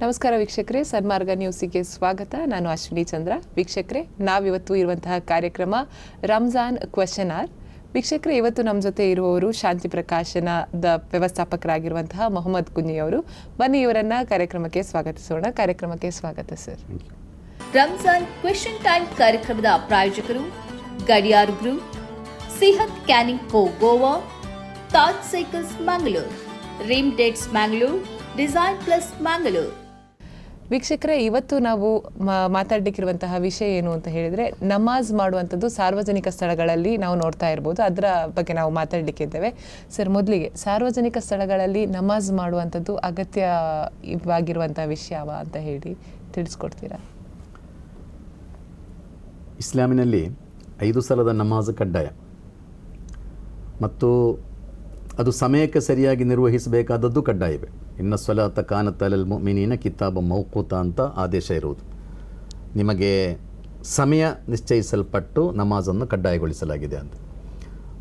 ನಮಸ್ಕಾರ ವೀಕ್ಷಕರೇ, ಸನ್ಮಾರ್ಗ ನ್ಯೂಸಿಗೆ ಸ್ವಾಗತ. ನಾನು ಅಶ್ವಿನಿ ಚಂದ್ರ. ವೀಕ್ಷಕರೇ, ನಾವಿವತ್ತು ಇರುವಂತಹ ಕಾರ್ಯಕ್ರಮ ರಂಜಾನ್ ಕ್ವೆಶ್ಚನ್ ಆರ್. ವೀಕ್ಷಕರೇ, ಇವತ್ತು ನಮ್ಮ ಜೊತೆ ಇರುವವರು ಶಾಂತಿ ಪ್ರಕಾಶನದ ವ್ಯವಸ್ಥಾಪಕರಾಗಿರುವಂತಹ ಮೊಹಮ್ಮದ್ ಕುನ್ನಿ ಅವರು. ಬನ್ನಿ ಇವರನ್ನ ಕಾರ್ಯಕ್ರಮಕ್ಕೆ ಸ್ವಾಗತಿಸೋಣ. ಕಾರ್ಯಕ್ರಮಕ್ಕೆ ಸ್ವಾಗತ ಸರ್. ರಂಜಾನ್ ಕ್ವೆಶ್ಚನ್ ಟೈಮ್ ಕಾರ್ಯಕ್ರಮದ ಪ್ರಾಯೋಜಕರು Gadiyar group, Sihat canning co Goa, Taj cycles Mangalore, Reem dates Mangalore, design plus Mangalore. ವೀಕ್ಷಕರೇ, ಇವತ್ತು ನಾವು ಮಾತಾಡಲಿಕ್ಕಿರುವಂತಹ ವಿಷಯ ಏನು ಅಂತ ಹೇಳಿದರೆ, ನಮಾಜ್ ಮಾಡುವಂಥದ್ದು ಸಾರ್ವಜನಿಕ ಸ್ಥಳಗಳಲ್ಲಿ ನಾವು ನೋಡ್ತಾ ಇರ್ಬೋದು. ಅದರ ಬಗ್ಗೆ ನಾವು ಮಾತಾಡಲಿಕ್ಕಿದ್ದೇವೆ. ಸರ್, ಮೊದಲಿಗೆ ಸಾರ್ವಜನಿಕ ಸ್ಥಳಗಳಲ್ಲಿ ನಮಾಜ್ ಮಾಡುವಂಥದ್ದು ಅಗತ್ಯವಾಗಿರುವಂಥ ವಿಷಯವ ಅಂತ ಹೇಳಿ ತಿಳಿಸ್ಕೊಡ್ತೀರಾ? ಇಸ್ಲಾಮಿನಲ್ಲಿ 5 ಸಲದ ನಮಾಜ್ ಕಡ್ಡಾಯ ಮತ್ತು ಅದು ಸಮಯಕ್ಕೆ ಸರಿಯಾಗಿ ನಿರ್ವಹಿಸಬೇಕಾದದ್ದು ಕಡ್ಡಾಯವೇ. ಇನ್ನ ಸ್ವಲಾತ ಕಾನತ್ ಅಲಲ್ ಮುಮಿನೀನ ಕಿತಾಬ ಮೌಕೂತ ಅಂತ ಆದೇಶ ಇರುವುದು. ನಿಮಗೆ ಸಮಯ ನಿಶ್ಚಯಿಸಲ್ಪಟ್ಟು ನಮಾಜನ್ನು ಕಡ್ಡಾಯಗೊಳಿಸಲಾಗಿದೆ ಅಂತ.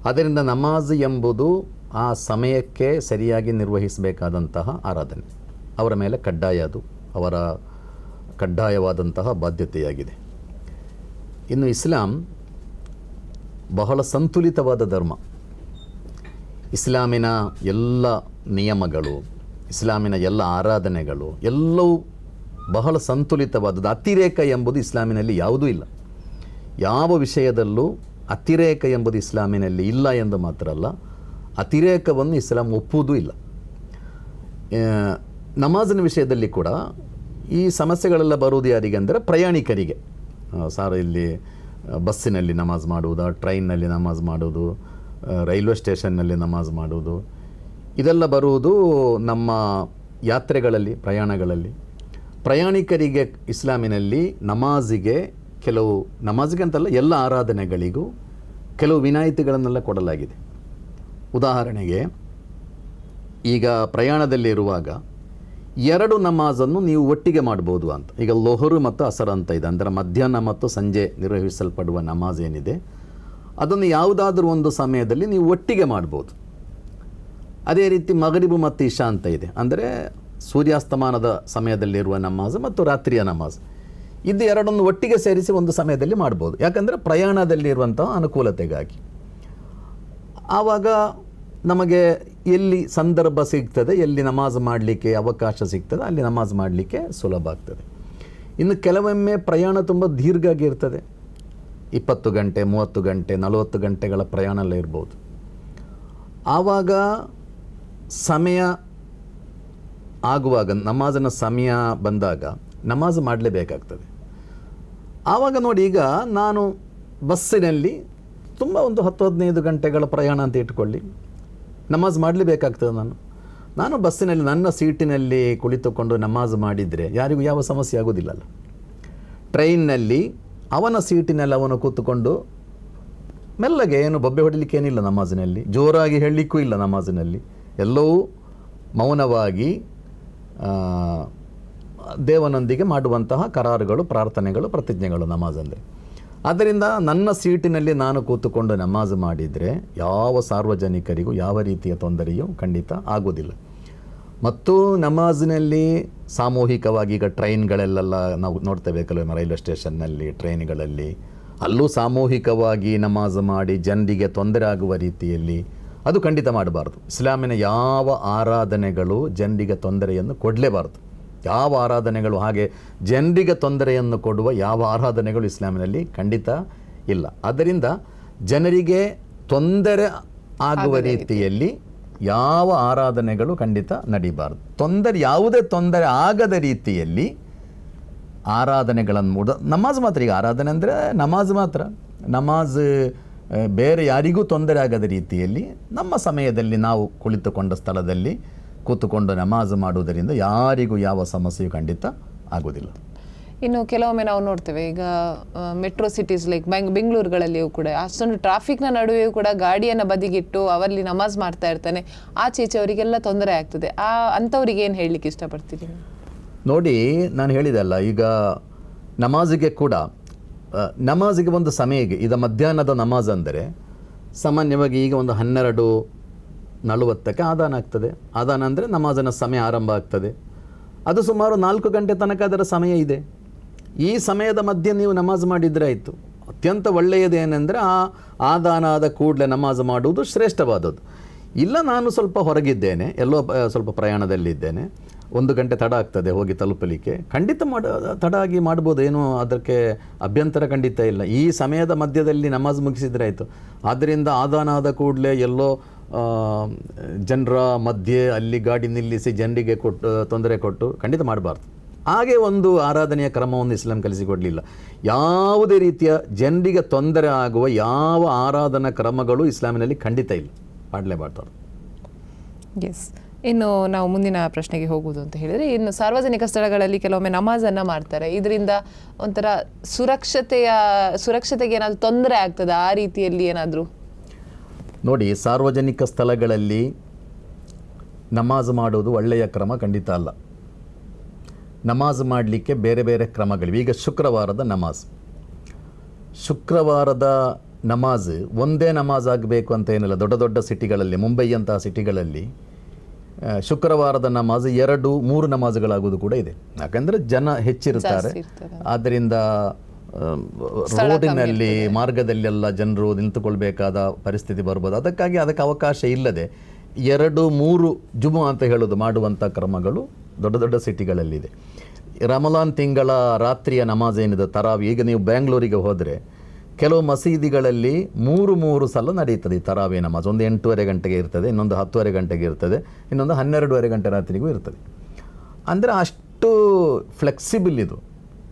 ಆದ್ದರಿಂದ ನಮಾಜ್ ಎಂಬುದು ಆ ಸಮಯಕ್ಕೆ ಸರಿಯಾಗಿ ನಿರ್ವಹಿಸಬೇಕಾದಂತಹ ಆರಾಧನೆ. ಅವರ ಮೇಲೆ ಕಡ್ಡಾಯ, ಅದು ಅವರ ಕಡ್ಡಾಯವಾದಂತಹ ಬಾಧ್ಯತೆಯಾಗಿದೆ. ಇನ್ನು ಇಸ್ಲಾಂ ಬಹಳ ಸಂತುಲಿತವಾದ ಧರ್ಮ. ಇಸ್ಲಾಮಿನ ಎಲ್ಲ ನಿಯಮಗಳು, ಇಸ್ಲಾಮಿನ ಎಲ್ಲ ಆರಾಧನೆಗಳು ಎಲ್ಲವೂ ಬಹಳ ಸಂತುಲಿತವಾದದ್ದು. ಅತಿರೇಕ ಎಂಬುದು ಇಸ್ಲಾಮಿನಲ್ಲಿ ಯಾವುದೂ ಇಲ್ಲ. ಯಾವ ವಿಷಯದಲ್ಲೂ ಅತಿರೇಕ ಎಂಬುದು ಇಸ್ಲಾಮಿನಲ್ಲಿ ಇಲ್ಲ ಎಂದು ಮಾತ್ರ ಅಲ್ಲ, ಅತಿರೇಕವನ್ನು ಇಸ್ಲಾಂ ಒಪ್ಪುವುದೂ ಇಲ್ಲ. ನಮಾಜಿನ ವಿಷಯದಲ್ಲಿ ಕೂಡ ಈ ಸಮಸ್ಯೆಗಳೆಲ್ಲ ಬರುವುದು ಯಾರಿಗೆ ಅಂದರೆ ಪ್ರಯಾಣಿಕರಿಗೆ. ಇಲ್ಲಿ ಬಸ್ಸಿನಲ್ಲಿ ನಮಾಜ್ ಮಾಡುವುದಾ, ಟ್ರೈನ್ನಲ್ಲಿ ನಮಾಜ್ ಮಾಡುವುದು, ರೈಲ್ವೆ ಸ್ಟೇಷನ್ನಲ್ಲಿ ನಮಾಜ್ ಮಾಡುವುದು, ಇದೆಲ್ಲ ಬರುವುದು ನಮ್ಮ ಯಾತ್ರೆಗಳಲ್ಲಿ, ಪ್ರಯಾಣಗಳಲ್ಲಿ. ಪ್ರಯಾಣಿಕರಿಗೆ ಇಸ್ಲಾಮಿನಲ್ಲಿ ನಮಾಜಿಗೆ ಅಂತಲ್ಲ, ಎಲ್ಲ ಆರಾಧನೆಗಳಿಗೂ ಕೆಲವು ವಿನಾಯಿತಿಗಳನ್ನೆಲ್ಲ ಕೊಡಲಾಗಿದೆ. ಉದಾಹರಣೆಗೆ, ಈಗ ಪ್ರಯಾಣದಲ್ಲಿರುವಾಗ 2 ನಮಾಜನ್ನು ನೀವು ಒಟ್ಟಿಗೆ ಮಾಡ್ಬೋದು ಅಂತ. ಈಗ ಲೊಹರು ಮತ್ತು ಅಸರ್ ಅಂತ ಇದೆ, ಅಂದರೆ ಮಧ್ಯಾಹ್ನ ಮತ್ತು ಸಂಜೆ ನಿರ್ವಹಿಸಲ್ಪಡುವ ನಮಾಜ್ ಏನಿದೆ, ಅದನ್ನು ಯಾವುದಾದ್ರೂ ಒಂದು ಸಮಯದಲ್ಲಿ ನೀವು ಒಟ್ಟಿಗೆ ಮಾಡ್ಬೋದು. ಅದೇ ರೀತಿ ಮಗರಿಬು ಮತ್ತು ಇಶಾ ಅಂತ ಇದೆ, ಅಂದರೆ ಸೂರ್ಯಾಸ್ತಮಾನದ ಸಮಯದಲ್ಲಿರುವ ನಮಾಜ್ ಮತ್ತು ರಾತ್ರಿಯ ನಮಾಜ್, ಇದು ಎರಡನ್ನು ಒಟ್ಟಿಗೆ ಸೇರಿಸಿ ಒಂದು ಸಮಯದಲ್ಲಿ ಮಾಡ್ಬೋದು. ಯಾಕಂದರೆ ಪ್ರಯಾಣದಲ್ಲಿರುವಂತಹ ಅನುಕೂಲತೆಗಾಗಿ. ಆವಾಗ ನಮಗೆ ಎಲ್ಲಿ ಸಂದರ್ಭ ಸಿಗ್ತದೆ, ಎಲ್ಲಿ ನಮಾಜ್ ಮಾಡಲಿಕ್ಕೆ ಅವಕಾಶ ಸಿಗ್ತದೆ, ಅಲ್ಲಿ ನಮಾಜ್ ಮಾಡಲಿಕ್ಕೆ ಸುಲಭ ಆಗ್ತದೆ. ಇನ್ನು ಕೆಲವೊಮ್ಮೆ ಪ್ರಯಾಣ ತುಂಬ ದೀರ್ಘ ಆಗಿರ್ತದೆ. 20 ಗಂಟೆ, 30 ಗಂಟೆ, 40 ಗಂಟೆಗಳ ಪ್ರಯಾಣ ಎಲ್ಲ ಇರ್ಬೋದು. ಆವಾಗ ಸಮಯ ಆಗುವಾಗ, ನಮಾಜಿನ ಸಮಯ ಬಂದಾಗ ನಮಾಜ್ ಮಾಡಲೇಬೇಕಾಗ್ತದೆ. ಆವಾಗ ನೋಡಿ, ಈಗ ನಾನು ಬಸ್ಸಿನಲ್ಲಿ ತುಂಬ ಒಂದು 10-15 ಗಂಟೆಗಳ ಪ್ರಯಾಣ ಅಂತ ಇಟ್ಕೊಳ್ಳಿ, ನಮಾಜ್ ಮಾಡಲೇಬೇಕಾಗ್ತದೆ. ನಾನು ಬಸ್ಸಿನಲ್ಲಿ ನನ್ನ ಸೀಟಿನಲ್ಲಿ ಕುಳಿತುಕೊಂಡು ನಮಾಜ್ ಮಾಡಿದರೆ ಯಾರಿಗೂ ಯಾವ ಸಮಸ್ಯೆ ಆಗೋದಿಲ್ಲಲ್ಲ. ಟ್ರೈನ್ನಲ್ಲಿ ಅವನ ಸೀಟಿನಲ್ಲಿ ಅವನು ಕೂತುಕೊಂಡು ಮೆಲ್ಲಗೆ, ಏನು ಬೊಬ್ಬೆ ಹೊಡಿಲಿಕ್ಕೆ ಏನಿಲ್ಲ ನಮಾಜಿನಲ್ಲಿ, ಜೋರಾಗಿ ಹೇಳಲಿಕ್ಕೂ ಇಲ್ಲ ನಮಾಜಿನಲ್ಲಿ, ಎಲ್ಲವೂ ಮೌನವಾಗಿ ದೇವನೊಂದಿಗೆ ಮಾಡುವಂತಹ ಕರಾರುಗಳು, ಪ್ರಾರ್ಥನೆಗಳು, ಪ್ರತಿಜ್ಞೆಗಳು ನಮಾಜಲ್ಲಿ. ಆದ್ದರಿಂದ ನನ್ನ ಸೀಟಿನಲ್ಲಿ ನಾನು ಕೂತುಕೊಂಡು ನಮಾಜ್ ಮಾಡಿದರೆ ಯಾವ ಸಾರ್ವಜನಿಕರಿಗೂ ಯಾವ ರೀತಿಯ ತೊಂದರೆಯೂ ಖಂಡಿತ ಆಗೋದಿಲ್ಲ. ಮತ್ತು ನಮಾಜಿನಲ್ಲಿ ಸಾಮೂಹಿಕವಾಗಿ, ಈಗ ಟ್ರೈನ್ಗಳೆಲ್ಲ ನಾವು ನೋಡ್ತೇವೆ, ಕೆಲವೊಮ್ಮೆ ರೈಲ್ವೆ ಸ್ಟೇಷನ್ನಲ್ಲಿ, ಟ್ರೈನ್ಗಳಲ್ಲಿ, ಅಲ್ಲೂ ಸಾಮೂಹಿಕವಾಗಿ ನಮಾಜ್ ಮಾಡಿ ಜನರಿಗೆ ತೊಂದರೆ ಆಗುವ ರೀತಿಯಲ್ಲಿ ಅದು ಖಂಡಿತ ಮಾಡಬಾರ್ದು. ಇಸ್ಲಾಮಿನ ಯಾವ ಆರಾಧನೆಗಳು ಜನರಿಗೆ ತೊಂದರೆಯನ್ನು ಕೊಡಲೇಬಾರ್ದು. ಯಾವ ಆರಾಧನೆಗಳು ಹಾಗೆ ಜನರಿಗೆ ತೊಂದರೆಯನ್ನು ಕೊಡುವ ಯಾವ ಆರಾಧನೆಗಳು ಇಸ್ಲಾಮಿನಲ್ಲಿ ಖಂಡಿತ ಇಲ್ಲ. ಆದ್ದರಿಂದ ಜನರಿಗೆ ತೊಂದರೆ ಆಗುವ ರೀತಿಯಲ್ಲಿ ಯಾವ ಆರಾಧನೆಗಳು ಖಂಡಿತ ನಡೀಬಾರ್ದು. ಯಾವುದೇ ತೊಂದರೆ ಆಗದ ರೀತಿಯಲ್ಲಿ ಆರಾಧನೆಗಳನ್ನು ನಮಾಜ್ ಮಾತ್ರ. ಈಗ ಆರಾಧನೆ ಅಂದರೆ ನಮಾಜ್ ಮಾತ್ರ. ನಮಾಜ್ ಬೇರೆ ಯಾರಿಗೂ ತೊಂದರೆ ಆಗದ ರೀತಿಯಲ್ಲಿ ನಮ್ಮ ಸಮಯದಲ್ಲಿ ನಾವು ಕುಳಿತುಕೊಂಡ ಸ್ಥಳದಲ್ಲಿ ಕೂತುಕೊಂಡು ನಮಾಜ್ ಮಾಡುವುದರಿಂದ ಯಾರಿಗೂ ಯಾವ ಸಮಸ್ಯೆಯೂ ಖಂಡಿತ ಆಗೋದಿಲ್ಲ. ಇನ್ನು ಕೆಲವೊಮ್ಮೆ ನಾವು ನೋಡ್ತೇವೆ, ಈಗ ಮೆಟ್ರೋ ಸಿಟೀಸ್ ಲೈಕ್ ಬೆಂಗಳೂರುಗಳಲ್ಲಿಯೂ ಕೂಡ ಅಷ್ಟೊಂದು ಟ್ರಾಫಿಕ್ನ ನಡುವೆಯೂ ಕೂಡ ಗಾಡಿಯನ್ನು ಬದಿಗಿಟ್ಟು ಅವರಲ್ಲಿ ನಮಾಜ್ ಮಾಡ್ತಾ ಇರ್ತಾನೆ. ಆಚೀಚೆ ಅವರಿಗೆಲ್ಲ ತೊಂದರೆ ಆಗ್ತದೆ. ಅಂಥವ್ರಿಗೆ ಏನು ಹೇಳಲಿಕ್ಕೆ ಇಷ್ಟಪಡ್ತೀನಿ? ನೋಡಿ, ನಾನು ಹೇಳಿದಲ್ಲ, ಈಗ ನಮಾಜಿಗೆ ಕೂಡ ನಮಾಜಿಗೆ ಒಂದು ಸಮಯ. ಈಗ ಮಧ್ಯಾಹ್ನದ ನಮಾಜ್ ಅಂದರೆ ಸಾಮಾನ್ಯವಾಗಿ ಈಗ ಒಂದು 12:40 ಆದಾನ ಆಗ್ತದೆ. ಆದಾನ ಅಂದರೆ ನಮಾಜನ ಸಮಯ ಆರಂಭ ಆಗ್ತದೆ. ಅದು ಸುಮಾರು 4 ಗಂಟೆ ತನಕ ಅದರ ಸಮಯ ಇದೆ. ಈ ಸಮಯದ ಮಧ್ಯೆ ನೀವು ನಮಾಜ್ ಮಾಡಿದರೆ ಆಯಿತು. ಅತ್ಯಂತ ಒಳ್ಳೆಯದೇನೆಂದರೆ ಆದಾನ ಆದ ಕೂಡಲೇ ನಮಾಜ್ ಮಾಡುವುದು ಶ್ರೇಷ್ಠವಾದದ್ದು. ಇಲ್ಲ ನಾನು ಸ್ವಲ್ಪ ಹೊರಗಿದ್ದೇನೆ, ಎಲ್ಲೋ ಸ್ವಲ್ಪ ಪ್ರಯಾಣದಲ್ಲಿದ್ದೇನೆ, 1 ಗಂಟೆ ತಡ ಆಗ್ತದೆ ಹೋಗಿ ತಲುಪಲಿಕ್ಕೆ, ಖಂಡಿತ ತಡ ಆಗಿ ಮಾಡ್ಬೋದು, ಏನೂ ಅದಕ್ಕೆ ಅಭ್ಯಂತರ ಖಂಡಿತ ಇಲ್ಲ. ಈ ಸಮಯದ ಮಧ್ಯದಲ್ಲಿ ನಮಾಜ್ ಮುಗಿಸಿದರೆ ಆಯಿತು. ಆದ್ದರಿಂದ ಆದಾನ ಆದ ಕೂಡಲೇ ಎಲ್ಲೋ ಜನರ ಮಧ್ಯೆ ಅಲ್ಲಿ ಗಾಡಿ ನಿಲ್ಲಿಸಿ ಜನರಿಗೆ ತೊಂದರೆ ಕೊಟ್ಟು ಖಂಡಿತ ಮಾಡಬಾರ್ದು. ಹಾಗೆ ಒಂದು ಆರಾಧನೆಯ ಕ್ರಮವನ್ನು ಇಸ್ಲಾಂ ಕಲಿಸಿಕೊಡಲಿಲ್ಲ. ಯಾವುದೇ ರೀತಿಯ ಜನರಿಗೆ ತೊಂದರೆ ಆಗುವ ಯಾವ ಆರಾಧನಾ ಕ್ರಮಗಳು ಇಸ್ಲಾಮಿನಲ್ಲಿ ಖಂಡಿತ ಇಲ್ಲ, ಮಾಡಲೇಬಾರ್ದು. ಎಸ್. ಇನ್ನು ನಾವು ಮುಂದಿನ ಪ್ರಶ್ನೆಗೆ ಹೋಗುವುದು ಅಂತ ಹೇಳಿದರೆ, ಇನ್ನು ಸಾರ್ವಜನಿಕ ಸ್ಥಳಗಳಲ್ಲಿ ಕೆಲವೊಮ್ಮೆ ನಮಾಜನ್ನು ಮಾಡ್ತಾರೆ. ಇದರಿಂದ ಒಂಥರ ಸುರಕ್ಷತೆಗೆ ಏನಾದರೂ ತೊಂದರೆ ಆಗ್ತದೆ? ಆ ರೀತಿಯಲ್ಲಿ ಏನಾದರೂ ನೋಡಿ, ಸಾರ್ವಜನಿಕ ಸ್ಥಳಗಳಲ್ಲಿ ನಮಾಜ್ ಮಾಡೋದು ಒಳ್ಳೆಯ ಕ್ರಮ ಖಂಡಿತ ಅಲ್ಲ. ನಮಾಜ್ ಮಾಡಲಿಕ್ಕೆ ಬೇರೆ ಬೇರೆ ಕ್ರಮಗಳಿವೆ. ಈಗ ಶುಕ್ರವಾರದ ನಮಾಜ್ ಒಂದೇ ನಮಾಜ್ ಆಗಬೇಕು ಅಂತ ಏನಿಲ್ಲ. ದೊಡ್ಡ ದೊಡ್ಡ ಸಿಟಿಗಳಲ್ಲಿ, ಮುಂಬೈಯಂತಹ ಸಿಟಿಗಳಲ್ಲಿ ಶುಕ್ರವಾರದ ನಮಾಜ್ 2-3 ನಮಾಜ್ಗಳಾಗೋದು ಕೂಡ ಇದೆ. ಯಾಕಂದರೆ ಜನ ಹೆಚ್ಚಿರುತ್ತಾರೆ. ಆದ್ದರಿಂದ ರೋಡಿನಲ್ಲಿ ಮಾರ್ಗದಲ್ಲೆಲ್ಲ ಜನರು ನಿಂತುಕೊಳ್ಬೇಕಾದ ಪರಿಸ್ಥಿತಿ ಬರ್ಬೋದು. ಅದಕ್ಕೆ ಅವಕಾಶ ಇಲ್ಲದೆ 2-3 ಜುಮು ಅಂತ ಹೇಳೋದು ಮಾಡುವಂಥ ಕ್ರಮಗಳು ದೊಡ್ಡ ದೊಡ್ಡ ಸಿಟಿಗಳಲ್ಲಿದೆ. ರಮಲಾನ್ ತಿಂಗಳ ರಾತ್ರಿಯ ನಮಾಜ್ ಏನಿದೆ ತರಾವಿ, ಈಗ ನೀವು ಬ್ಯಾಂಗ್ಳೂರಿಗೆ ಹೋದರೆ ಕೆಲವು ಮಸೀದಿಗಳಲ್ಲಿ 3 ಸಲ ನಡೆಯುತ್ತದೆ ಈ ತರಾವಿ ನಮಾಜ್. ಒಂದು 8:30 ಗಂಟೆಗೆ ಇರ್ತದೆ, ಇನ್ನೊಂದು 10:30 ಗಂಟೆಗೆ ಇರ್ತದೆ, ಇನ್ನೊಂದು 12:30 ಗಂಟೆ ರಾತ್ರಿಗೂ ಇರ್ತದೆ. ಅಂದರೆ ಅಷ್ಟು ಫ್ಲೆಕ್ಸಿಬಲ್ ಇದು.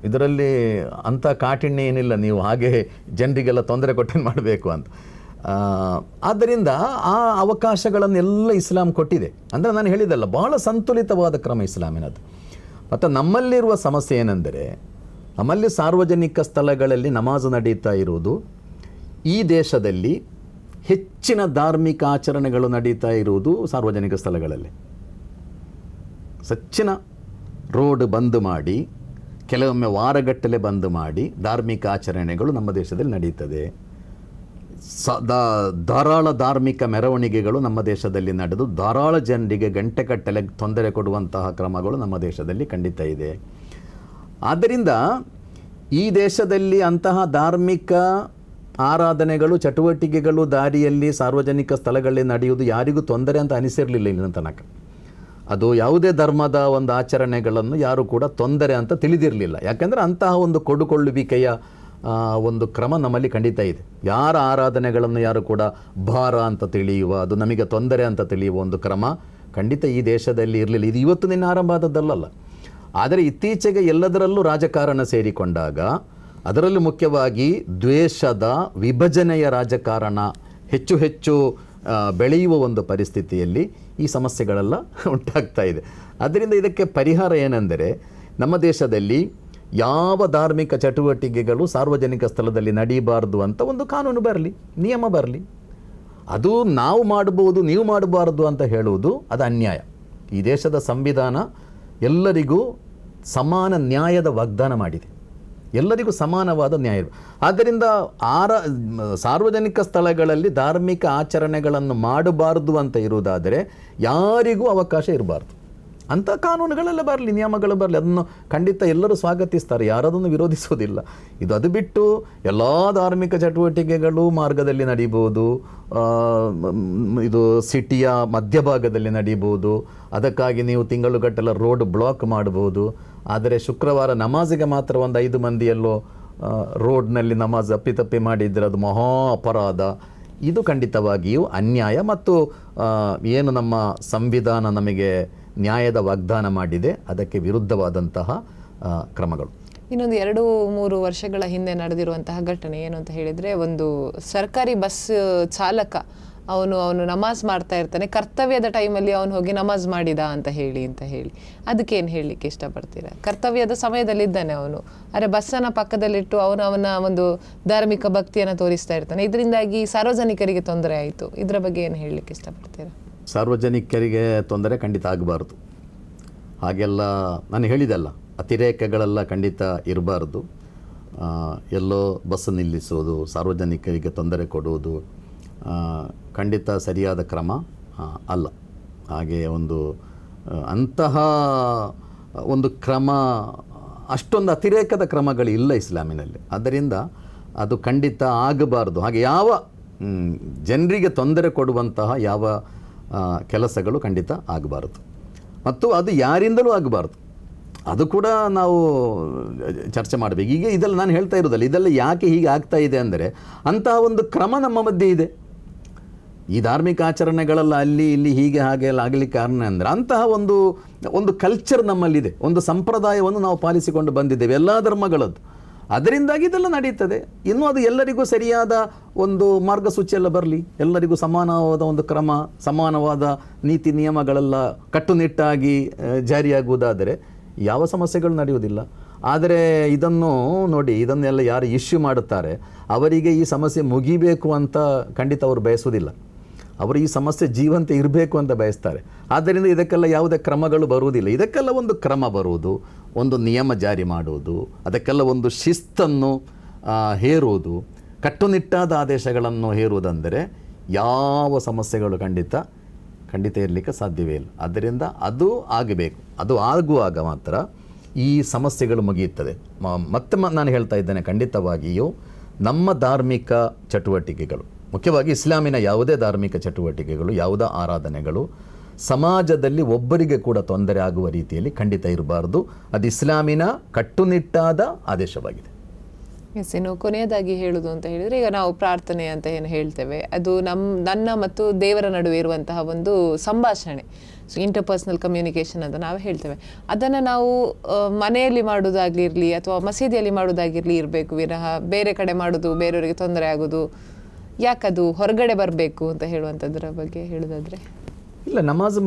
ಇದರಲ್ಲಿ ಅಂಥ ಕಾಠಿಣ್ಯ ಏನಿಲ್ಲ, ನೀವು ಹಾಗೆ ಜನರಿಗೆಲ್ಲ ತೊಂದರೆ ಕೊಟ್ಟೇನು ಮಾಡಬೇಕು ಅಂತ. ಆದ್ದರಿಂದ ಆ ಅವಕಾಶಗಳನ್ನೆಲ್ಲ ಇಸ್ಲಾಂ ಕೊಟ್ಟಿದೆ. ಅಂದರೆ ನಾನು ಹೇಳಿದಲ್ಲ, ಬಹಳ ಸಂತುಲಿತವಾದ ಕ್ರಮ ಇಸ್ಲಾಮಿನದು. ಮತ್ತು ನಮ್ಮಲ್ಲಿರುವ ಸಮಸ್ಯೆ ಏನೆಂದರೆ, ನಮ್ಮಲ್ಲಿ ಸಾರ್ವಜನಿಕ ಸ್ಥಳಗಳಲ್ಲಿ ನಮಾಜು ನಡೀತಾ ಇರುವುದು, ಈ ದೇಶದಲ್ಲಿ ಹೆಚ್ಚಿನ ಧಾರ್ಮಿಕ ಆಚರಣೆಗಳು ನಡೀತಾ ಇರುವುದು ಸಾರ್ವಜನಿಕ ಸ್ಥಳಗಳಲ್ಲಿ. ಸಚ್ಚಿನ ರೋಡ್ ಬಂದ್ ಮಾಡಿ, ಕೆಲವೊಮ್ಮೆ ವಾರಗಟ್ಟಲೆ ಬಂದ್ ಮಾಡಿ ಧಾರ್ಮಿಕ ಆಚರಣೆಗಳು ನಮ್ಮ ದೇಶದಲ್ಲಿ ನಡೀತದೆ. ಧಾರಾಳ ಧಾರ್ಮಿಕ ಮೆರವಣಿಗೆಗಳು ನಮ್ಮ ದೇಶದಲ್ಲಿ ನಡೆದು ಧಾರಾಳ ಜನರಿಗೆ ಗಂಟೆಗಟ್ಟಲೆ ತೊಂದರೆ ಕೊಡುವಂತಹ ಕ್ರಮಗಳು ನಮ್ಮ ದೇಶದಲ್ಲಿ ಖಂಡಿತ ಇದೆ. ಆದ್ದರಿಂದ ಈ ದೇಶದಲ್ಲಿ ಅಂತಹ ಧಾರ್ಮಿಕ ಆರಾಧನೆಗಳು, ಚಟುವಟಿಕೆಗಳು ದಾರಿಯಲ್ಲಿ ಸಾರ್ವಜನಿಕ ಸ್ಥಳಗಳಲ್ಲಿ ನಡೆಯುವುದು ಯಾರಿಗೂ ತೊಂದರೆ ಅಂತ ಅನಿಸಿರಲಿಲ್ಲ ಇಲ್ಲಿನ ತನಕ. ಅದು ಯಾವುದೇ ಧರ್ಮದ ಒಂದು ಆಚರಣೆಗಳನ್ನು ಯಾರು ಕೂಡ ತೊಂದರೆ ಅಂತ ತಿಳಿದಿರಲಿಲ್ಲ. ಯಾಕೆಂದರೆ ಅಂತಹ ಒಂದು ಕೊಡುಕೊಳ್ಳುವಿಕೆಯ ಒಂದು ಕ್ರಮ ನಮ್ಮಲ್ಲಿ ಖಂಡಿತ ಇದೆ. ಯಾರ ಆರಾಧನೆಗಳನ್ನು ಯಾರು ಕೂಡ ಭಾರ ಅಂತ ತಿಳಿಯುವ, ಅದು ನಮಗೆ ತೊಂದರೆ ಅಂತ ತಿಳಿಯುವ ಒಂದು ಕ್ರಮ ಖಂಡಿತ ಈ ದೇಶದಲ್ಲಿ ಇರಲಿಲ್ಲ. ಇದು ಇವತ್ತು ನಿನ್ನ ಆರಂಭ ಆದದ್ದಲ್ಲ. ಆದರೆ ಇತ್ತೀಚೆಗೆ ಎಲ್ಲದರಲ್ಲೂ ರಾಜಕಾರಣ ಸೇರಿಕೊಂಡಾಗ, ಅದರಲ್ಲೂ ಮುಖ್ಯವಾಗಿ ದ್ವೇಷದ, ವಿಭಜನೆಯ ರಾಜಕಾರಣ ಹೆಚ್ಚು ಬೆಳೆಯುವ ಒಂದು ಪರಿಸ್ಥಿತಿಯಲ್ಲಿ ಈ ಸಮಸ್ಯೆಗಳೆಲ್ಲ ಉಂಟಾಗ್ತಾ ಇದೆ. ಆದ್ದರಿಂದ ಇದಕ್ಕೆ ಪರಿಹಾರ ಏನೆಂದರೆ, ನಮ್ಮ ದೇಶದಲ್ಲಿ ಯಾವ ಧಾರ್ಮಿಕ ಚಟುವಟಿಕೆಗಳು ಸಾರ್ವಜನಿಕ ಸ್ಥಳದಲ್ಲಿ ನಡೀಬಾರ್ದು ಅಂತ ಒಂದು ಕಾನೂನು ಬರಲಿ, ನಿಯಮ ಬರಲಿ. ಅದು ನಾವು ಮಾಡಬಹುದು, ನೀವು ಮಾಡಬಾರ್ದು ಅಂತ ಹೇಳುವುದು ಅದು ಅನ್ಯಾಯ. ಈ ದೇಶದ ಸಂವಿಧಾನ ಎಲ್ಲರಿಗೂ ಸಮಾನ ನ್ಯಾಯದ ವಾಗ್ದಾನ ಮಾಡಿದೆ, ಎಲ್ಲರಿಗೂ ಸಮಾನವಾದ ನ್ಯಾಯ. ಆದ್ದರಿಂದ ಸಾರ್ವಜನಿಕ ಸ್ಥಳಗಳಲ್ಲಿ ಧಾರ್ಮಿಕ ಆಚರಣೆಗಳನ್ನು ಮಾಡಬಾರ್ದು ಅಂತ ಇರುವುದಾದರೆ ಯಾರಿಗೂ ಅವಕಾಶ ಇರಬಾರ್ದು. ಅಂಥ ಕಾನೂನುಗಳೆಲ್ಲ ಬರಲಿ, ನಿಯಮಗಳು ಬರಲಿ, ಅದನ್ನು ಖಂಡಿತ ಎಲ್ಲರೂ ಸ್ವಾಗತಿಸ್ತಾರೆ, ಯಾರದನ್ನು ವಿರೋಧಿಸೋದಿಲ್ಲ. ಅದು ಬಿಟ್ಟು ಎಲ್ಲ ಧಾರ್ಮಿಕ ಚಟುವಟಿಕೆಗಳು ಮಾರ್ಗದಲ್ಲಿ ನಡೀಬೋದು, ಇದು ಸಿಟಿಯ ಮಧ್ಯಭಾಗದಲ್ಲಿ ನಡೀಬೋದು. ಅದಕ್ಕಾಗಿ ನೀವು ತಿಂಗಳುಗಟ್ಟಲೆ ರೋಡ್ ಬ್ಲಾಕ್ ಮಾಡ್ಬೋದು. ಆದರೆ ಶುಕ್ರವಾರ ನಮಾಜಿಗೆ ಮಾತ್ರ ಒಂದು 5 ಮಂದಿಯಲ್ಲೋ ರೋಡ್ನಲ್ಲಿ ನಮಾಜ್ ಅಪ್ಪಿತಪ್ಪಿ ಮಾಡಿದರೆ ಅದು ಮಹಾ ಅಪರಾಧ. ಇದು ಖಂಡಿತವಾಗಿಯೂ ಅನ್ಯಾಯ ಮತ್ತು ಏನು ನಮ್ಮ ಸಂವಿಧಾನ ನಮಗೆ ನ್ಯಾಯದ ವಾಗ್ದಾನ ಮಾಡಿದೆ ಅದಕ್ಕೆ ವಿರುದ್ಧವಾದಂತಹ ಕ್ರಮಗಳು. ಇನ್ನೊಂದು 2-3 ವರ್ಷಗಳ ಹಿಂದೆ ನಡೆದಿರುವಂತಹ ಘಟನೆ ಏನು ಅಂತ ಹೇಳಿದರೆ, ಒಂದು ಸರ್ಕಾರಿ ಬಸ್ ಚಾಲಕ ಅವನು ನಮಾಜ್ ಮಾಡ್ತಾ ಇರ್ತಾನೆ, ಕರ್ತವ್ಯದ ಟೈಮಲ್ಲಿ ಅವನು ಹೋಗಿ ನಮಾಜ್ ಮಾಡಿದ ಅಂತ ಹೇಳಿ ಅದಕ್ಕೇನು ಹೇಳಲಿಕ್ಕೆ ಇಷ್ಟಪಡ್ತೀರಾ? ಕರ್ತವ್ಯದ ಸಮಯದಲ್ಲಿದ್ದಾನೆ ಅವನು, ಆದರೆ ಬಸ್ಸನ್ನು ಪಕ್ಕದಲ್ಲಿಟ್ಟು ಅವನ ಒಂದು ಧಾರ್ಮಿಕ ಭಕ್ತಿಯನ್ನು ತೋರಿಸ್ತಾ ಇರ್ತಾನೆ. ಇದರಿಂದಾಗಿ ಸಾರ್ವಜನಿಕರಿಗೆ ತೊಂದರೆ ಆಯಿತು. ಇದರ ಬಗ್ಗೆ ಏನು ಹೇಳಲಿಕ್ಕೆ ಇಷ್ಟಪಡ್ತೀರಾ? ಸಾರ್ವಜನಿಕರಿಗೆ ತೊಂದರೆ ಖಂಡಿತ ಆಗಬಾರ್ದು. ಹಾಗೆಲ್ಲ ನಾನು ಹೇಳಿದೆಲ್ಲ, ಅತಿರೇಕಗಳೆಲ್ಲ ಖಂಡಿತ ಇರಬಾರ್ದು. ಎಲ್ಲೋ ಬಸ್ ನಿಲ್ಲಿಸೋದು, ಸಾರ್ವಜನಿಕರಿಗೆ ತೊಂದರೆ ಕೊಡುವುದು ಖಂಡಿತ ಸರಿಯಾದ ಕ್ರಮ ಅಲ್ಲ. ಹಾಗೆ ಅಂತಹ ಒಂದು ಕ್ರಮ, ಅಷ್ಟೊಂದು ಅತಿರೇಕದ ಕ್ರಮಗಳಿಲ್ಲ ಇಸ್ಲಾಮಿನಲ್ಲಿ. ಆದ್ದರಿಂದ ಅದು ಖಂಡಿತ ಆಗಬಾರ್ದು. ಹಾಗೆ ಯಾವ ಜನರಿಗೆ ತೊಂದರೆ ಕೊಡುವಂತಹ ಯಾವ ಕೆಲಸಗಳು ಖಂಡಿತ ಆಗಬಾರ್ದು, ಮತ್ತು ಅದು ಯಾರಿಂದಲೂ ಆಗಬಾರ್ದು. ಅದು ಕೂಡ ನಾವು ಚರ್ಚೆ ಮಾಡಬೇಕು. ಈಗ ಇದೆಲ್ಲ ನಾನು ಹೇಳ್ತಾ ಇರೋದಲ್ಲ, ಇದೆಲ್ಲ ಯಾಕೆ ಹೀಗೆ ಆಗ್ತಾ ಇದೆ ಅಂದರೆ ಅಂತಹ ಒಂದು ಕ್ರಮ ನಮ್ಮ ಮಧ್ಯೆ ಇದೆ. ಈ ಧಾರ್ಮಿಕ ಆಚರಣೆಗಳೆಲ್ಲ ಅಲ್ಲಿ ಇಲ್ಲಿ ಹೀಗೆ ಹಾಗೆ ಎಲ್ಲ ಆಗಲಿಕ್ಕೆ ಕಾರಣ ಅಂದರೆ ಅಂತಹ ಒಂದು ಕಲ್ಚರ್ ನಮ್ಮಲ್ಲಿದೆ, ಒಂದು ಸಂಪ್ರದಾಯವನ್ನು ನಾವು ಪಾಲಿಸಿಕೊಂಡು ಬಂದಿದ್ದೇವೆ ಎಲ್ಲ ಧರ್ಮಗಳದ್ದು. ಅದರಿಂದಾಗಿ ಇದೆಲ್ಲ ನಡೀತದೆ. ಇನ್ನು ಅದು ಎಲ್ಲರಿಗೂ ಸರಿಯಾದ ಒಂದು ಮಾರ್ಗಸೂಚಿಯೆಲ್ಲ ಬರಲಿ, ಎಲ್ಲರಿಗೂ ಸಮಾನವಾದ ಒಂದು ಕ್ರಮ, ಸಮಾನವಾದ ನೀತಿ ನಿಯಮಗಳೆಲ್ಲ ಕಟ್ಟುನಿಟ್ಟಾಗಿ ಜಾರಿಯಾಗುವುದಾದರೆ ಯಾವ ಸಮಸ್ಯೆಗಳು ನಡೆಯುವುದಿಲ್ಲ. ಆದರೆ ಇದನ್ನು ನೋಡಿ, ಇದನ್ನೆಲ್ಲ ಯಾರು ಇಶ್ಯೂ ಮಾಡುತ್ತಾರೆ ಅವರಿಗೆ ಈ ಸಮಸ್ಯೆ ಮುಗಿಬೇಕು ಅಂತ ಖಂಡಿತ ಅವರು ಬಯಸುವುದಿಲ್ಲ. ಅವರು ಈ ಸಮಸ್ಯೆ ಜೀವಂತ ಇರಬೇಕು ಅಂತ ಬಯಸ್ತಾರೆ. ಆದ್ದರಿಂದ ಇದಕ್ಕೆಲ್ಲ ಯಾವುದೇ ಕ್ರಮಗಳು ಬರುವುದಿಲ್ಲ. ಇದಕ್ಕೆಲ್ಲ ಒಂದು ಕ್ರಮ ಬರುವುದು, ಒಂದು ನಿಯಮ ಜಾರಿ ಮಾಡುವುದು, ಅದಕ್ಕೆಲ್ಲ ಒಂದು ಶಿಸ್ತನ್ನು ಹೇರುವುದು, ಕಟ್ಟುನಿಟ್ಟಾದ ಆದೇಶಗಳನ್ನು ಹೇರುವುದಂದರೆ ಯಾವ ಸಮಸ್ಯೆಗಳು ಖಂಡಿತ ಇರಲಿಕ್ಕೆ ಸಾಧ್ಯವೇ ಇಲ್ಲ. ಆದ್ದರಿಂದ ಅದು ಆಗಬೇಕು. ಅದು ಆಗುವಾಗ ಮಾತ್ರ ಈ ಸಮಸ್ಯೆಗಳು ಮುಗಿಯುತ್ತದೆ. ಮತ್ತೆ ನಾನು ಹೇಳ್ತಾ ಇದ್ದೇನೆ, ಖಂಡಿತವಾಗಿಯೂ ನಮ್ಮ ಧಾರ್ಮಿಕ ಚಟುವಟಿಕೆಗಳು, ಮುಖ್ಯವಾಗಿ ಇಸ್ಲಾಮಿನ ಯಾವುದೇ ಧಾರ್ಮಿಕ ಚಟುವಟಿಕೆಗಳು, ಯಾವುದೇ ಆರಾಧನೆಗಳು ಸಮಾಜದಲ್ಲಿ ಒಬ್ಬರಿಗೆ ಕೂಡ ತೊಂದರೆ ಆಗುವ ರೀತಿಯಲ್ಲಿ ಖಂಡಿತ ಇರಬಾರ್ದು. ಅದು ಇಸ್ಲಾಮಿನ ಕಟ್ಟುನಿಟ್ಟಾದ ಆದೇಶವಾಗಿದೆ. ಎಸ್, ಇನ್ನು ಕೊನೆಯದಾಗಿ ಹೇಳುವುದು ಅಂತ ಹೇಳಿದರೆ, ಈಗ ನಾವು ಪ್ರಾರ್ಥನೆ ಅಂತ ಏನು ಹೇಳ್ತೇವೆ, ಅದು ನನ್ನ ಮತ್ತು ದೇವರ ನಡುವೆ ಇರುವಂತಹ ಒಂದು ಸಂಭಾಷಣೆ, ಸೊ ಇಂಟರ್ಪರ್ಸನಲ್ ಕಮ್ಯುನಿಕೇಷನ್ ಅಂತ ನಾವು ಹೇಳ್ತೇವೆ. ಅದನ್ನು ನಾವು ಮನೆಯಲ್ಲಿ ಮಾಡೋದಾಗಿರಲಿ ಅಥವಾ ಮಸೀದಿಯಲ್ಲಿ ಮಾಡೋದಾಗಿರಲಿ ಇರಬೇಕು ವಿನಃ ಬೇರೆ ಕಡೆ ಮಾಡೋದು, ಬೇರೆಯವರಿಗೆ ತೊಂದರೆ ಆಗೋದು, ಯಾಕದು ಹೊರಗಡೆ ಬರಬೇಕು ಅಂತ ಹೇಳುವಂಥದ್ರ ಬಗ್ಗೆ ಹೇಳೋದಾದರೆ? ಇಲ್ಲ, ನಮಾಜ್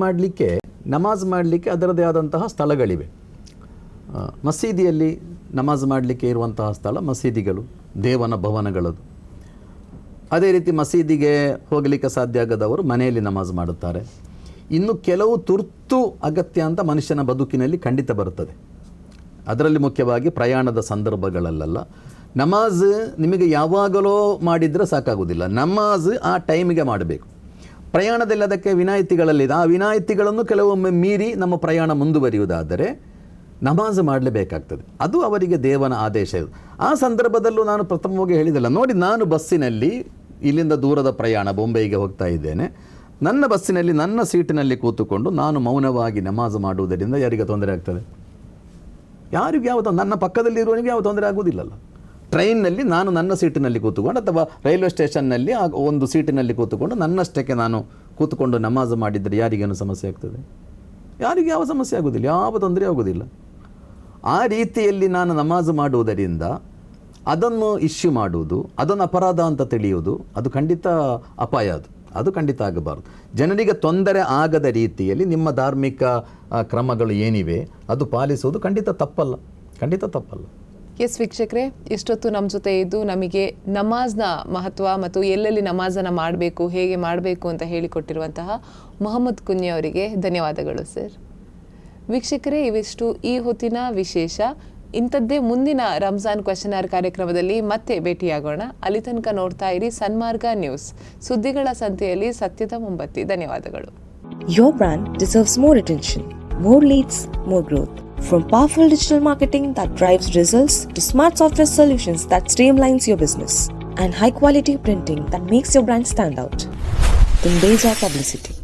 ಮಾಡಲಿಕ್ಕೆ ಅದರದೇ ಆದಂತಹ ಸ್ಥಳಗಳಿವೆ. ಮಸೀದಿಯಲ್ಲಿ ನಮಾಜ್ ಮಾಡಲಿಕ್ಕೆ ಇರುವಂತಹ ಸ್ಥಳ ಮಸೀದಿಗಳು, ದೇವನ ಭವನಗಳದು. ಅದೇ ರೀತಿ ಮಸೀದಿಗೆ ಹೋಗಲಿಕ್ಕೆ ಸಾಧ್ಯ ಆಗದವರು ಮನೆಯಲ್ಲಿ ನಮಾಜ್ ಮಾಡುತ್ತಾರೆ. ಇನ್ನು ಕೆಲವು ತುರ್ತು ಅಗತ್ಯ ಅಂತ ಮನುಷ್ಯನ ಬದುಕಿನಲ್ಲಿ ಖಂಡಿತ ಬರುತ್ತದೆ. ಅದರಲ್ಲಿ ಮುಖ್ಯವಾಗಿ ಪ್ರಯಾಣದ ಸಂದರ್ಭಗಳಲ್ಲೆಲ್ಲ ನಮಾಜ್ ನಿಮಗೆ ಯಾವಾಗಲೋ ಮಾಡಿದರೆ ಸಾಕಾಗುವುದಿಲ್ಲ. ನಮಾಜ್ ಆ ಟೈಮಿಗೆ ಮಾಡಬೇಕು. ಪ್ರಯಾಣದಲ್ಲಿ ಅದಕ್ಕೆ ವಿನಾಯಿತಿಗಳಲ್ಲಿದೆ. ಆ ವಿನಾಯಿತಿಗಳನ್ನು ಕೆಲವೊಮ್ಮೆ ಮೀರಿ ನಮ್ಮ ಪ್ರಯಾಣ ಮುಂದುವರಿಯುವುದಾದರೆ ನಮಾಜ್ ಮಾಡಲೇಬೇಕಾಗ್ತದೆ. ಅದು ಅವರಿಗೆ ದೇವನ ಆದೇಶ. ಆ ಸಂದರ್ಭದಲ್ಲೂ ನಾನು ಪ್ರಥಮವಾಗಿ ಹೇಳಿದಲ್ಲ ನೋಡಿ, ನಾನು ಬಸ್ಸಿನಲ್ಲಿ ಇಲ್ಲಿಂದ ದೂರದ ಪ್ರಯಾಣ ಬೊಂಬೈಗೆ ಹೋಗ್ತಾ ಇದ್ದೇನೆ. ನನ್ನ ಬಸ್ಸಿನಲ್ಲಿ ನನ್ನ ಸೀಟಿನಲ್ಲಿ ಕೂತುಕೊಂಡು ನಾನು ಮೌನವಾಗಿ ನಮಾಜ್ ಮಾಡುವುದರಿಂದ ಯಾರಿಗೆ ತೊಂದರೆ ಆಗ್ತದೆ? ಯಾರಿಗೂ ಯಾವ ನನ್ನ ಪಕ್ಕದಲ್ಲಿರುವವನಿಗೆ ಯಾವ ತೊಂದರೆ ಆಗುವುದಿಲ್ಲಲ್ಲ. ಟ್ರೈನ್ನಲ್ಲಿ ನಾನು ನನ್ನ ಸೀಟಿನಲ್ಲಿ ಕೂತುಕೊಂಡು ಅಥವಾ ರೈಲ್ವೆ ಸ್ಟೇಷನ್ನಲ್ಲಿ ಒಂದು ಸೀಟಿನಲ್ಲಿ ಕೂತುಕೊಂಡು ನನ್ನಷ್ಟಕ್ಕೆ ನಾನು ಕೂತುಕೊಂಡು ನಮಾಜ್ ಮಾಡಿದರೆ ಯಾರಿಗೇನು ಸಮಸ್ಯೆ ಆಗ್ತದೆ? ಯಾರಿಗೆ ಯಾವ ಸಮಸ್ಯೆ ಆಗುವುದಿಲ್ಲ, ಯಾವ ತೊಂದರೆ ಆಗುವುದಿಲ್ಲ. ಆ ರೀತಿಯಲ್ಲಿ ನಾನು ನಮಾಜ್ ಮಾಡುವುದರಿಂದ ಅದನ್ನು ಇಶ್ಯೂ ಮಾಡುವುದು, ಅದನ್ನು ಅಪರಾಧ ಅಂತ ತಿಳಿಯುವುದು, ಅದು ಖಂಡಿತ ಅಪಾಯ. ಅದು ಖಂಡಿತ ಆಗಬಾರ್ದು. ಜನರಿಗೆ ತೊಂದರೆ ಆಗದ ರೀತಿಯಲ್ಲಿ ನಿಮ್ಮ ಧಾರ್ಮಿಕ ಕ್ರಮಗಳು ಏನಿವೆ ಅದು ಪಾಲಿಸುವುದು ಖಂಡಿತ ತಪ್ಪಲ್ಲ. ಎಸ್ ವೀಕ್ಷಕರೇ, ಇಷ್ಟೊತ್ತು ನಮ್ಮ ಜೊತೆ ಇದ್ದು ನಮಗೆ ನಮಾಜ್ನ ಮಹತ್ವ ಮತ್ತು ಎಲ್ಲೆಲ್ಲಿ ನಮಾಜನ್ನು ಮಾಡಬೇಕು, ಹೇಗೆ ಮಾಡಬೇಕು ಅಂತ ಹೇಳಿಕೊಟ್ಟಿರುವಂತಹ ಮೊಹಮ್ಮದ್ ಕುಂಞಿ ಅವರಿಗೆ ಧನ್ಯವಾದಗಳು ಸರ್. ವೀಕ್ಷಕರೇ, ಇವಿಷ್ಟು ಈ ಹೊತ್ತಿನ ವಿಶೇಷ. ಇಂಥದ್ದೇ ಮುಂದಿನ ರಂಜಾನ್ ಕ್ವೆಶ್ಚನ್ ಅವರ್ ಕಾರ್ಯಕ್ರಮದಲ್ಲಿ ಮತ್ತೆ ಭೇಟಿಯಾಗೋಣ. ಅಲ್ಲಿ ತನಕ ನೋಡ್ತಾ ಇರಿ ಸನ್ಮಾರ್ಗ ನ್ಯೂಸ್, ಸುದ್ದಿಗಳ ಸಂತೆಯಲ್ಲಿ ಸತ್ಯದ ಮುಂಬತ್ತಿ. ಧನ್ಯವಾದಗಳು. Your brand deserves more attention, more leads, more growth. From powerful digital marketing that drives results to smart software solutions that streamlines your business and high quality printing that makes your brand stand out. Tundeja Publicity.